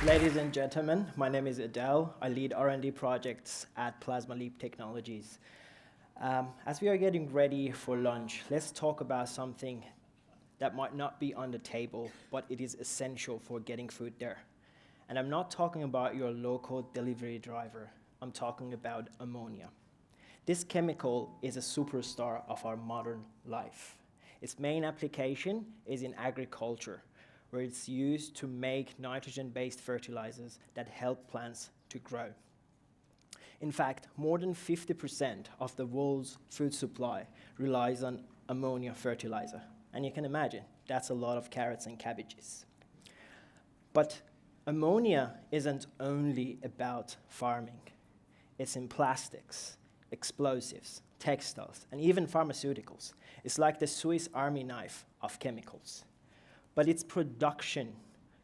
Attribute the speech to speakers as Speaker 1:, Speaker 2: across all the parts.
Speaker 1: Ladies and gentlemen, my name is Adel. I lead R&D projects at PlasmaLeap Technologies. As we are getting ready for lunch, let's talk about something that might not be on the table, but it is essential for getting food there. And I'm not talking about your local delivery driver. I'm talking about ammonia. This chemical is a superstar of our modern life. Its main application is in agriculture, where it's used to make nitrogen-based fertilizers that help plants to grow. In fact, more than 50% of the world's food supply relies on ammonia fertilizer. And you can imagine, that's a lot of carrots and cabbages. But ammonia isn't only about farming. It's in plastics, explosives, textiles, and even pharmaceuticals. It's like the Swiss Army knife of chemicals. But its production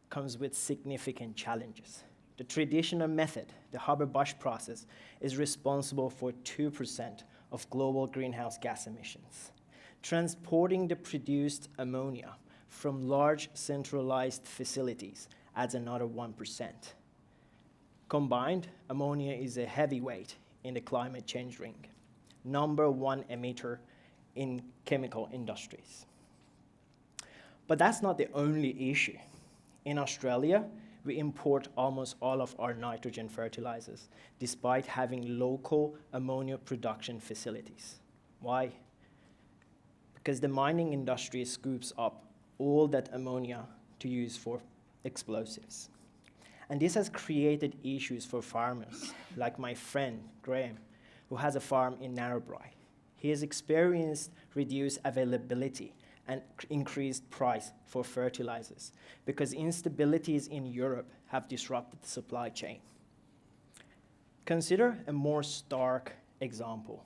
Speaker 1: comes with significant challenges. The traditional method, the Haber-Bosch process, is responsible for 2% of global greenhouse gas emissions. Transporting the produced ammonia from large centralized facilities adds another 1%. Combined, ammonia is a heavyweight in the climate change ring, #1 emitter in chemical industries. But that's not the only issue. In Australia, we import almost all of our nitrogen fertilizers, despite having local ammonia production facilities. Why? Because the mining industry scoops up all that ammonia to use for explosives. And this has created issues for farmers, like my friend, Graham, who has a farm in Narrabri. He has experienced reduced availability and increased price for fertilizers because instabilities in Europe have disrupted the supply chain. Consider a more stark example.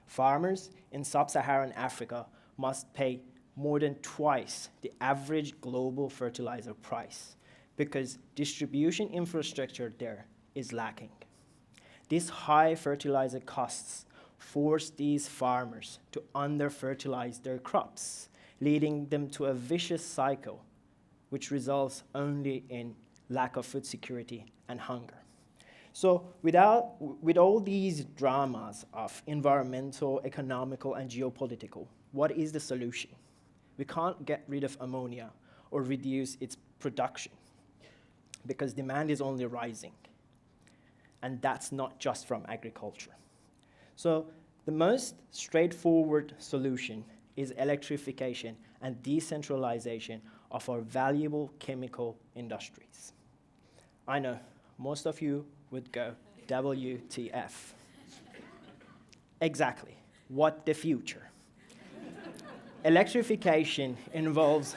Speaker 1: Farmers in sub-Saharan Africa must pay more than twice the average global fertilizer price because distribution infrastructure there is lacking. These high fertilizer costs force these farmers to under-fertilize their crops, leading them to a vicious cycle, which results only in lack of food security and hunger. So with all these dramas of environmental, economical, and geopolitical, what is the solution? We can't get rid of ammonia or reduce its production because demand is only rising. And that's not just from agriculture. So the most straightforward solution is electrification and decentralization of our valuable chemical industries. I know, most of you would go, WTF. Exactly, what the future? Electrification involves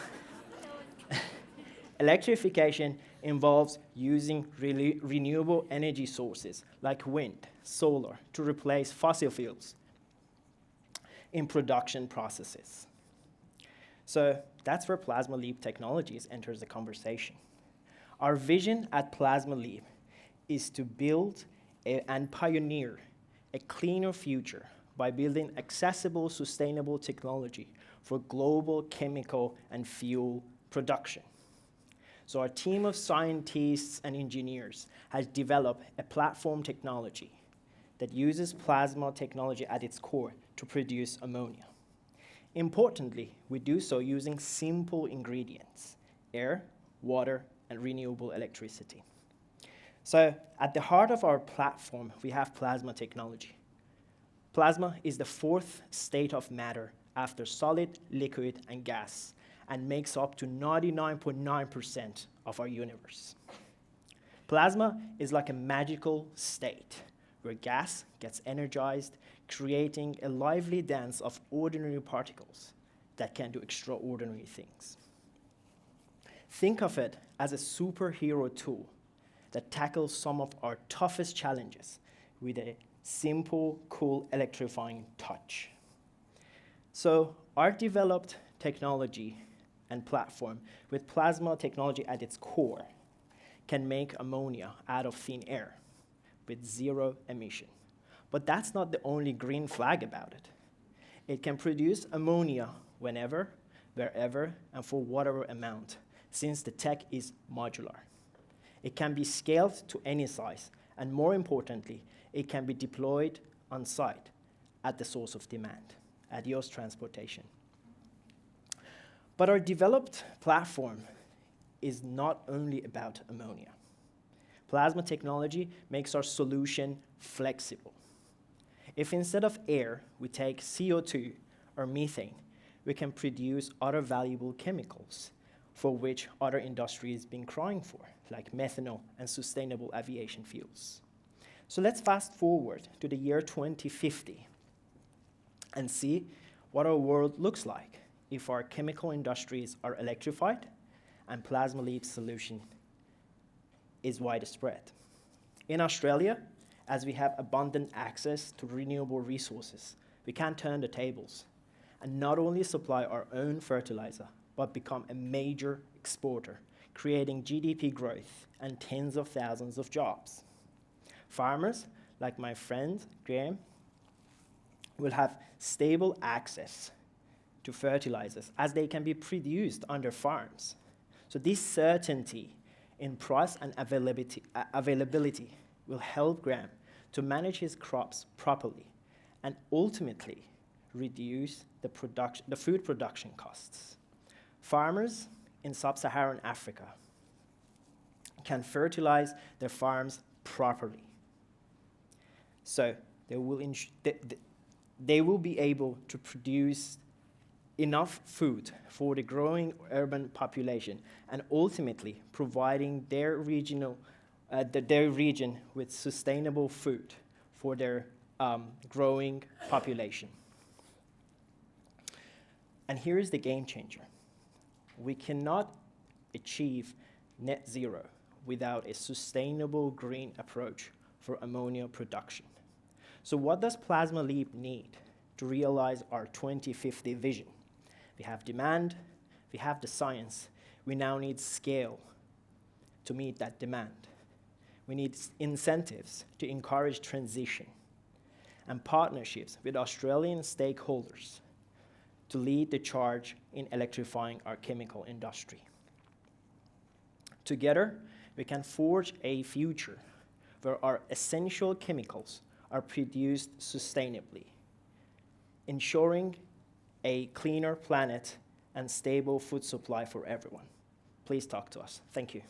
Speaker 1: using renewable energy sources like wind, solar, to replace fossil fuels in production processes. So that's where PlasmaLeap Technologies enters the conversation. Our vision at PlasmaLeap is to build and pioneer a cleaner future by building accessible, sustainable technology for global chemical and fuel production. So our team of scientists and engineers has developed a platform technology that uses plasma technology at its core to produce ammonia. Importantly, we do so using simple ingredients: air, water, and renewable electricity. So at the heart of our platform, we have plasma technology. Plasma is the fourth state of matter after solid, liquid, and gas, and makes up to 99.9% of our universe. Plasma is like a magical state where gas gets energized, creating a lively dance of ordinary particles that can do extraordinary things. Think of it as a superhero tool that tackles some of our toughest challenges with a simple, cool, electrifying touch. So our developed technology and platform with plasma technology at its core can make ammonia out of thin air with zero emission. But that's not the only green flag about it. It can produce ammonia whenever, wherever, and for whatever amount, since the tech is modular. It can be scaled to any size, and more importantly, it can be deployed on site at the source of demand, adios transportation. But our developed platform is not only about ammonia. Plasma technology makes our solution flexible. If instead of air, we take CO2 or methane, we can produce other valuable chemicals for which other industries have been crying for, like methanol and sustainable aviation fuels. So let's fast forward to the year 2050 and see what our world looks like if our chemical industries are electrified and PlasmaLeap's solution is widespread. In Australia, as we have abundant access to renewable resources, we can turn the tables and not only supply our own fertilizer, but become a major exporter, creating GDP growth and tens of thousands of jobs. Farmers, like my friend Graham, will have stable access to fertilizers as they can be produced on their farms. So this certainty in price and availability will help Graham to manage his crops properly and ultimately reduce the food production costs. Farmers in sub-Saharan Africa can fertilize their farms properly. So they will be able to produce enough food for the growing urban population and ultimately providing their region with sustainable food for their growing population. And here is the game changer. We cannot achieve net zero without a sustainable green approach for ammonia production. So what does PlasmaLeap need to realize our 2050 vision? We have demand, we have the science, we now need scale to meet that demand. We need incentives to encourage transition and partnerships with Australian stakeholders to lead the charge in electrifying our chemical industry. Together, we can forge a future where our essential chemicals are produced sustainably, ensuring a cleaner planet and stable food supply for everyone. Please talk to us. Thank you.